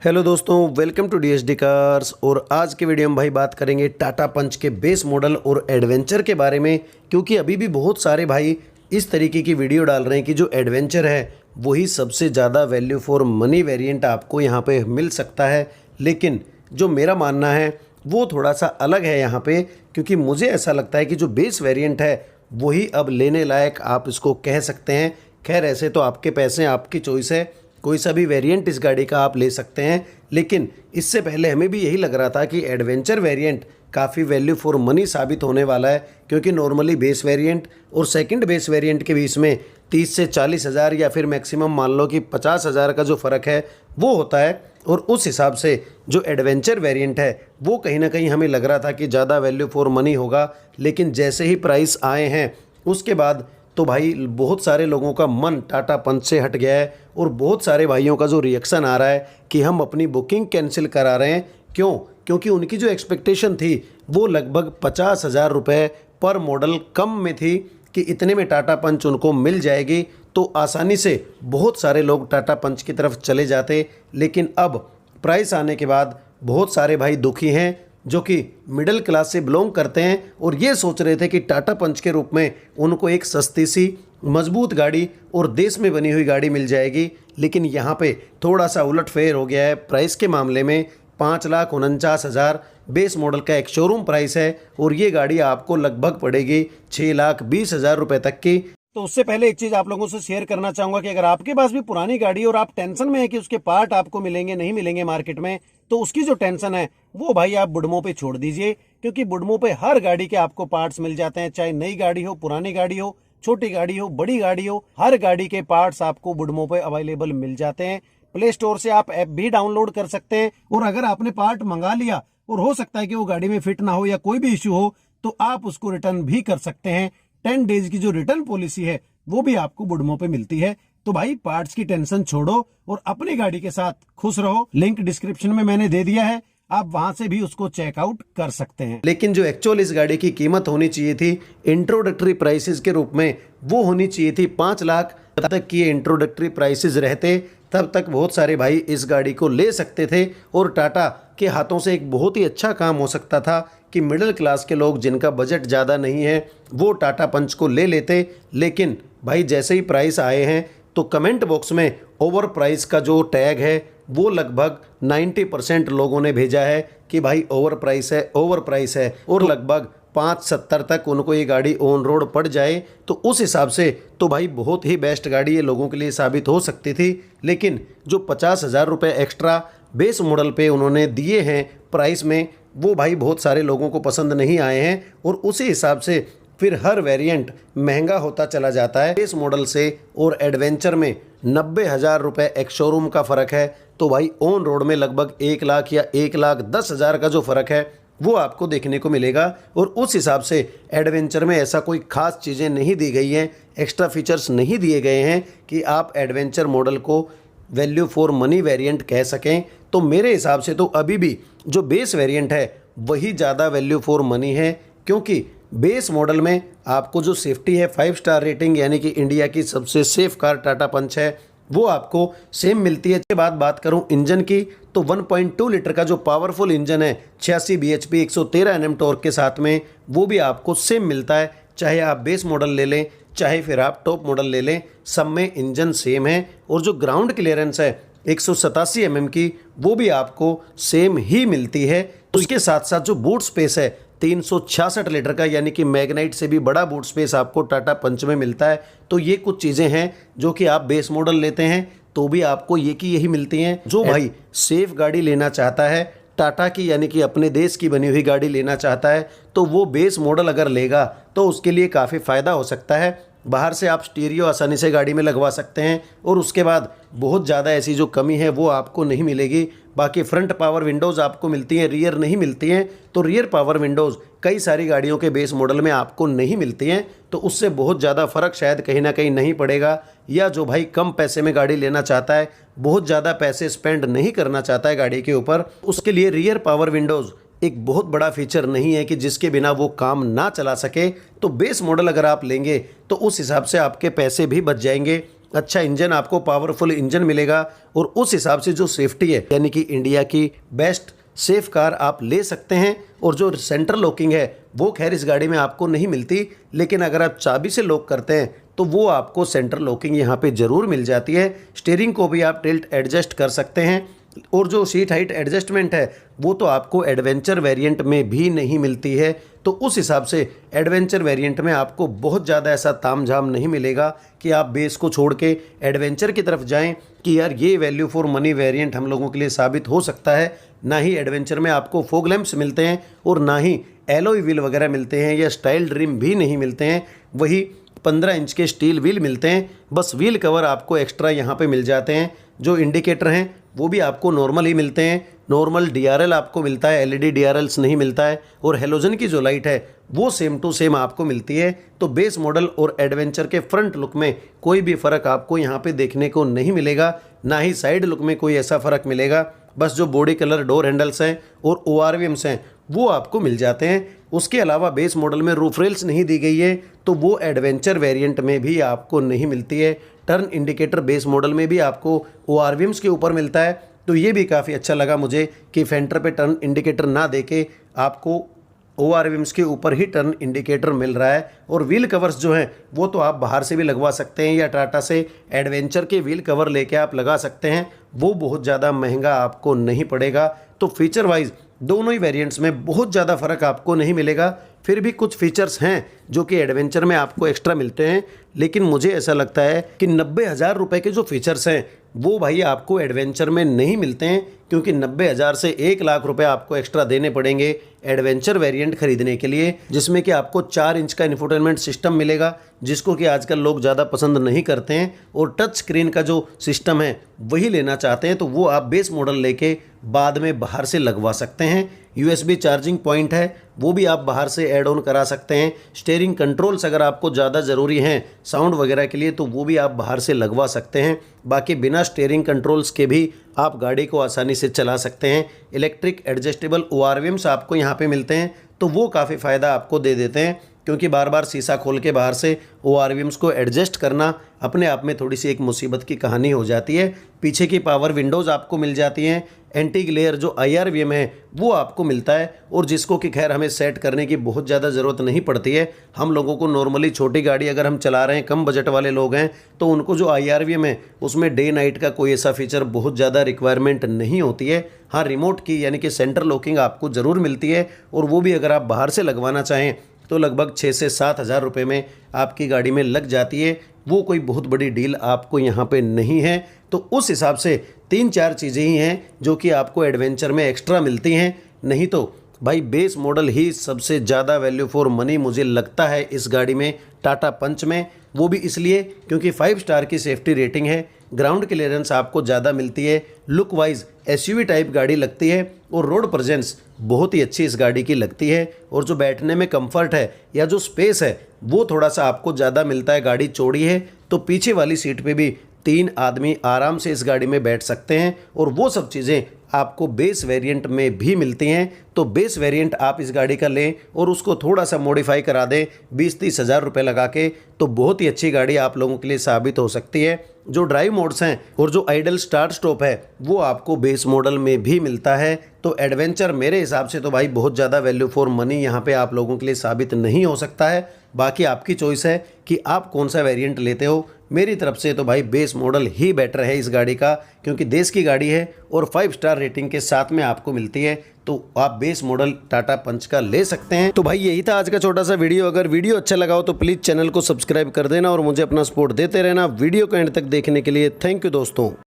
Hello दोस्तों, welcome to DSD cars. और आज के वीडियो में भाई बात करेंगे टाटा पंच के बेस मॉडल और एडवेंचर के बारे में, क्योंकि अभी भी बहुत सारे भाई इस तरीके की वीडियो डाल रहे हैं कि जो एडवेंचर है वही सबसे ज़्यादा वैल्यू फॉर मनी वेरिएंट आपको यहाँ पे मिल सकता है। लेकिन जो मेरा मानना है वो थोड़ा सा अलग है यहाँ पे, क्योंकि मुझे ऐसा लगता है कि जो बेस वेरिएंट है वही अब लेने लायक आप इसको कह सकते हैं। खैर, ऐसे तो आपके पैसे, आपकी चॉइस है, कोई सा भी वेरिएंट इस गाड़ी का आप ले सकते हैं। लेकिन इससे पहले हमें भी यही लग रहा था कि एडवेंचर वेरिएंट काफ़ी वैल्यू फॉर मनी साबित होने वाला है, क्योंकि नॉर्मली बेस वेरिएंट और सेकंड बेस वेरिएंट के बीच में 30 से 40 हज़ार या फिर मैक्सिमम मान लो कि 50 हज़ार का जो फ़र्क है वो होता है। और उस हिसाब से जो एडवेंचर वेरिएंट है वो कहीं ना कहीं हमें लग रहा था कि ज़्यादा वैल्यू फॉर मनी होगा। लेकिन जैसे ही प्राइस आए हैं उसके बाद तो भाई बहुत सारे लोगों का मन टाटा पंच से हट गया है, और बहुत सारे भाइयों का जो रिएक्शन आ रहा है कि हम अपनी बुकिंग कैंसिल करा रहे हैं। क्यों? क्योंकि उनकी जो एक्सपेक्टेशन थी वो लगभग 50 हज़ार रुपये पर मॉडल कम में थी कि इतने में टाटा पंच उनको मिल जाएगी, तो आसानी से बहुत सारे लोग टाटा पंच की तरफ चले जाते। लेकिन अब प्राइस आने के बाद बहुत सारे भाई दुखी हैं जो कि मिडिल क्लास से बिलोंग करते हैं, और ये सोच रहे थे कि टाटा पंच के रूप में उनको एक सस्ती सी मजबूत गाड़ी और देश में बनी हुई गाड़ी मिल जाएगी। लेकिन यहाँ पे थोड़ा सा उलटफेर हो गया है प्राइस के मामले में। 5,49,000 बेस मॉडल का एक शोरूम प्राइस है, और ये गाड़ी आपको लगभग पड़ेगी 6,20,000 रुपये तक की। तो उससे पहले एक चीज आप लोगों से शेयर करना चाहूंगा कि अगर आपके पास भी पुरानी गाड़ी और आप टेंशन में है कि उसके पार्ट आपको मिलेंगे नहीं मिलेंगे मार्केट में, तो उसकी जो टेंशन है वो भाई आप बुडमो पे छोड़ दीजिए, क्योंकि बुडमो पे हर गाड़ी के आपको पार्ट्स मिल जाते हैं। चाहे नई गाड़ी हो, पुरानी गाड़ी हो, छोटी गाड़ी हो, बड़ी गाड़ी हो, हर गाड़ी के पार्ट्स आपको बुडमो पे अवेलेबल मिल जाते हैं। प्ले स्टोर से आप ऐप भी डाउनलोड कर सकते हैं, और अगर आपने पार्ट मंगा लिया और हो सकता है कि वो गाड़ी में फिट ना हो या कोई भी इश्यू हो, तो आप उसको रिटर्न भी कर सकते हैं। 10 डेज की जो रिटर्न पॉलिसी है वो भी आपको बुडमो पे मिलती है। तो भाई पार्ट्स की टेंशन छोड़ो और अपनी गाड़ी के साथ खुश रहो। लिंक डिस्क्रिप्शन में मैंने दे दिया है, आप वहां से भी उसको चेकआउट कर सकते हैं। लेकिन जो एक्चुअल इस गाड़ी की कीमत होनी चाहिए थी इंट्रोडक्टरी प्राइसेस के रूप में, वो होनी चाहिए थी 5 लाख तक की। इंट्रोडक्टरी प्राइसेस रहते तब तक बहुत सारे भाई इस गाड़ी को ले सकते थे, और टाटा के हाथों से एक बहुत ही अच्छा काम हो सकता था कि मिडिल क्लास के लोग जिनका बजट ज़्यादा नहीं है वो टाटा पंच को ले लेते। लेकिन भाई जैसे ही प्राइस आए हैं तो कमेंट बॉक्स में ओवर प्राइस का जो टैग है वो लगभग 90% लोगों ने भेजा है कि भाई ओवर प्राइस है, ओवर प्राइस है, और लगभग 570 तक उनको ये गाड़ी ऑन रोड पड़ जाए तो उस हिसाब से तो भाई बहुत ही बेस्ट गाड़ी ये लोगों के लिए साबित हो सकती थी। लेकिन जो 50 हज़ार रुपये एक्स्ट्रा बेस मॉडल पे उन्होंने दिए हैं प्राइस में, वो भाई बहुत सारे लोगों को पसंद नहीं आए हैं, और उसी हिसाब से फिर हर वेरिएंट महंगा होता चला जाता है। बेस मॉडल से और एडवेंचर में 90,000 रुपये एक शोरूम का फ़र्क है, तो भाई ऑन रोड में लगभग 1 लाख या 1,10,000 का जो फ़र्क है वो आपको देखने को मिलेगा। और उस हिसाब से एडवेंचर में ऐसा कोई ख़ास चीज़ें नहीं दी गई हैं, एक्स्ट्रा फीचर्स नहीं दिए गए हैं कि आप एडवेंचर मॉडल को वैल्यू फॉर मनी वेरिएंट कह सकें। तो मेरे हिसाब से तो अभी भी जो बेस वेरिएंट है वही ज़्यादा वैल्यू फॉर मनी है, क्योंकि बेस मॉडल में आपको जो सेफ्टी है 5 स्टार रेटिंग, यानी कि इंडिया की सबसे सेफ कार टाटा पंच है, वो आपको सेम मिलती है। इसके बाद बात करूं इंजन की, तो 1.2 लीटर का जो पावरफुल इंजन है 86 bhp 113 Nm टॉर्क के साथ में, वो भी आपको सेम मिलता है। चाहे आप बेस मॉडल ले लें चाहे फिर आप टॉप मॉडल ले लें, सब में इंजन सेम है। और जो ग्राउंड क्लियरेंस है 187 mm की, वो भी आपको सेम ही मिलती है। उसके साथ साथ जो बूट स्पेस है 366 लीटर का, यानी कि मैग्नाइट से भी बड़ा बूट स्पेस आपको टाटा पंच में मिलता है। तो ये कुछ चीज़ें हैं जो कि आप बेस मॉडल लेते हैं तो भी आपको ये की यही मिलती हैं। जो भाई सेफ गाड़ी लेना चाहता है टाटा की, यानी कि अपने देश की बनी हुई गाड़ी लेना चाहता है, तो वो बेस मॉडल अगर लेगा तो उसके लिए काफ़ी फ़ायदा हो सकता है। बाहर से आप स्टीरियो आसानी से गाड़ी में लगवा सकते हैं, और उसके बाद बहुत ज़्यादा ऐसी जो कमी है वो आपको नहीं मिलेगी। बाकी फ्रंट पावर विंडोज़ आपको मिलती हैं, रियर नहीं मिलती हैं। तो रियर पावर विंडोज़ कई सारी गाड़ियों के बेस मॉडल में आपको नहीं मिलती हैं, तो उससे बहुत ज़्यादा फ़र्क शायद कहीं ना कहीं नहीं पड़ेगा। या जो भाई कम पैसे में गाड़ी लेना चाहता है, बहुत ज़्यादा पैसे स्पेंड नहीं करना चाहता है गाड़ी के ऊपर, उसके लिए रियर पावर विंडोज़ एक बहुत बड़ा फीचर नहीं है कि जिसके बिना वो काम ना चला सके। तो बेस मॉडल अगर आप लेंगे तो उस हिसाब से आपके पैसे भी बच जाएंगे। अच्छा इंजन, आपको पावरफुल इंजन मिलेगा और उस हिसाब से जो सेफ्टी है, यानी कि इंडिया की बेस्ट सेफ कार आप ले सकते हैं। और जो सेंट्रल लॉकिंग है वो खैर इस गाड़ी में आपको नहीं मिलती, लेकिन अगर आप चाबी से लॉक करते हैं तो वो आपको सेंट्रल लॉकिंग यहाँ पे ज़रूर मिल जाती है। स्टीयरिंग को भी आप टिल्ट एडजस्ट कर सकते हैं और जो सीट हाइट एडजस्टमेंट है वो तो आपको एडवेंचर वेरिएंट में भी नहीं मिलती है। तो उस हिसाब से एडवेंचर वेरिएंट में आपको बहुत ज़्यादा ऐसा तामझाम नहीं मिलेगा कि आप बेस को छोड़ के एडवेंचर की तरफ जाएं कि यार ये वैल्यू फॉर मनी वेरिएंट हम लोगों के लिए साबित हो सकता है। ना ही एडवेंचर में आपको फॉग लैंप्स मिलते हैं और ना ही एलॉय व्हील वगैरह मिलते हैं या स्टाइल्ड रिम भी नहीं मिलते हैं। वही 15 इंच के स्टील व्हील मिलते हैं, बस व्हील कवर आपको एक्स्ट्रा यहाँ पे मिल जाते हैं। जो इंडिकेटर हैं वो भी आपको नॉर्मल ही मिलते हैं, नॉर्मल डीआरएल आपको मिलता है, एलईडी डीआरएल्स नहीं मिलता है। और हेलोजन की जो लाइट है वो सेम टू सेम आपको मिलती है। तो बेस मॉडल और एडवेंचर के फ्रंट लुक में कोई भी फ़र्क आपको यहाँ पे देखने को नहीं मिलेगा, ना ही साइड लुक में कोई ऐसा फ़र्क मिलेगा। बस जो बॉडी कलर डोर हैंडल्स हैं और ORVMs हैं वो आपको मिल जाते हैं। उसके अलावा बेस मॉडल में रूफ रेल्स नहीं दी गई है, तो वो एडवेंचर वेरिएंट में भी आपको नहीं मिलती है। टर्न इंडिकेटर बेस मॉडल में भी आपको ORVMs के ऊपर मिलता है, तो ये भी काफ़ी अच्छा लगा मुझे कि फेंटर पे टर्न इंडिकेटर ना देके आपको ORVMs के ऊपर ही टर्न इंडिकेटर मिल रहा है। और व्हील कवर्स जो हैं वो तो आप बाहर से भी लगवा सकते हैं या टाटा से एडवेंचर के व्हील कवर लेके आप लगा सकते हैं, वो बहुत ज़्यादा महंगा आपको नहीं पड़ेगा। तो फीचर वाइज दोनों ही वेरिएंट्स में बहुत ज़्यादा फ़र्क आपको नहीं मिलेगा। फिर भी कुछ फीचर्स हैं जो कि एडवेंचर में आपको एक्स्ट्रा मिलते हैं, लेकिन मुझे ऐसा लगता है कि 90,000 रुपये के जो फीचर्स हैं वो भाई आपको एडवेंचर में नहीं मिलते हैं, क्योंकि 90,000 से 1 लाख रुपए आपको एक्स्ट्रा देने पड़ेंगे एडवेंचर वेरिएंट खरीदने के लिए, जिसमें कि आपको 4 इंच का इंफोटेनमेंट सिस्टम मिलेगा, जिसको कि आजकल लोग ज़्यादा पसंद नहीं करते हैं। और टच स्क्रीन का जो सिस्टम है वही लेना चाहते हैं, तो वो आप बेस मॉडल लेके बाद में बाहर से लगवा सकते हैं। USB चार्जिंग पॉइंट है वो भी आप बाहर से ऐड ऑन करा सकते हैं। स्टीयरिंग कंट्रोल्स अगर आपको ज़्यादा ज़रूरी हैं साउंड वगैरह के लिए तो वो भी आप बाहर से लगवा सकते हैं। बाकी बिना स्टीयरिंग कंट्रोल्स के भी आप गाड़ी को आसानी से चला सकते हैं। इलेक्ट्रिक एडजस्टेबल ORVMs आपको यहाँ पे मिलते हैं, तो वो काफ़ी फ़ायदा आपको दे देते हैं, क्योंकि बार बार शीशा खोल के बाहर से ORVMs को एडजस्ट करना अपने आप में थोड़ी सी एक मुसीबत की कहानी हो जाती है। पीछे की पावर विंडोज़ आपको मिल जाती हैं। एंटी ग्लेयर जो IRVM है वो आपको मिलता है, और जिसको कि खैर हमें सेट करने की बहुत ज़्यादा ज़रूरत नहीं पड़ती है। हम लोगों को नॉर्मली छोटी गाड़ी अगर हम चला रहे हैं, कम बजट वाले लोग हैं, तो उनको जो IRVM है उसमें डे नाइट का कोई ऐसा फीचर बहुत ज़्यादा रिक्वायरमेंट नहीं होती है। हाँ, रिमोट की यानी कि सेंटर लॉकिंग आपको ज़रूर मिलती है, और वो भी अगर आप बाहर से लगवाना चाहें तो लगभग 6 से 7 हज़ार रुपये में आपकी गाड़ी में लग जाती है। वो कोई बहुत बड़ी डील आपको यहाँ पे नहीं है। तो उस हिसाब से 3-4 चीज़ें ही हैं जो कि आपको एडवेंचर में एक्स्ट्रा मिलती हैं, नहीं तो भाई बेस मॉडल ही सबसे ज़्यादा वैल्यू फॉर मनी मुझे लगता है इस गाड़ी में, टाटा पंच में। वो भी इसलिए क्योंकि 5 स्टार की सेफ्टी रेटिंग है, ग्राउंड क्लियरेंस आपको ज़्यादा मिलती है, लुक वाइज SUV टाइप गाड़ी लगती है, और रोड प्रेजेंस बहुत ही अच्छी इस गाड़ी की लगती है। और जो बैठने में कंफर्ट है या जो स्पेस है वो थोड़ा सा आपको ज़्यादा मिलता है। गाड़ी चौड़ी है तो पीछे वाली सीट पे भी 3 आदमी आराम से इस गाड़ी में बैठ सकते हैं, और वो सब चीज़ें आपको बेस वेरिएंट में भी मिलती हैं। तो बेस वेरिएंट आप इस गाड़ी का लें और उसको थोड़ा सा मॉडिफाई करा दें 20-30 हज़ार रुपये लगा के, तो बहुत ही अच्छी गाड़ी आप लोगों के लिए साबित हो सकती है। जो ड्राइव मोड्स हैं और जो आइडल स्टार्ट स्टॉप है वो आपको बेस मॉडल में भी मिलता है। तो एडवेंचर मेरे हिसाब से तो भाई बहुत ज़्यादा वैल्यू फॉर मनी यहाँ पे आप लोगों के लिए साबित नहीं हो सकता है। बाकी आपकी चॉइस है कि आप कौन सा वेरिएंट लेते हो। मेरी तरफ से तो भाई बेस मॉडल ही बेटर है इस गाड़ी का, क्योंकि देश की गाड़ी है और 5 स्टार रेटिंग के साथ में आपको मिलती है, तो आप बेस मॉडल टाटा पंच का ले सकते हैं। तो भाई यही था आज का छोटा सा वीडियो। अगर वीडियो अच्छा लगा हो तो प्लीज़ चैनल को सब्सक्राइब कर देना और मुझे अपना सपोर्ट देते रहना। वीडियो को एंड तक देखने के लिए थैंक यू दोस्तों।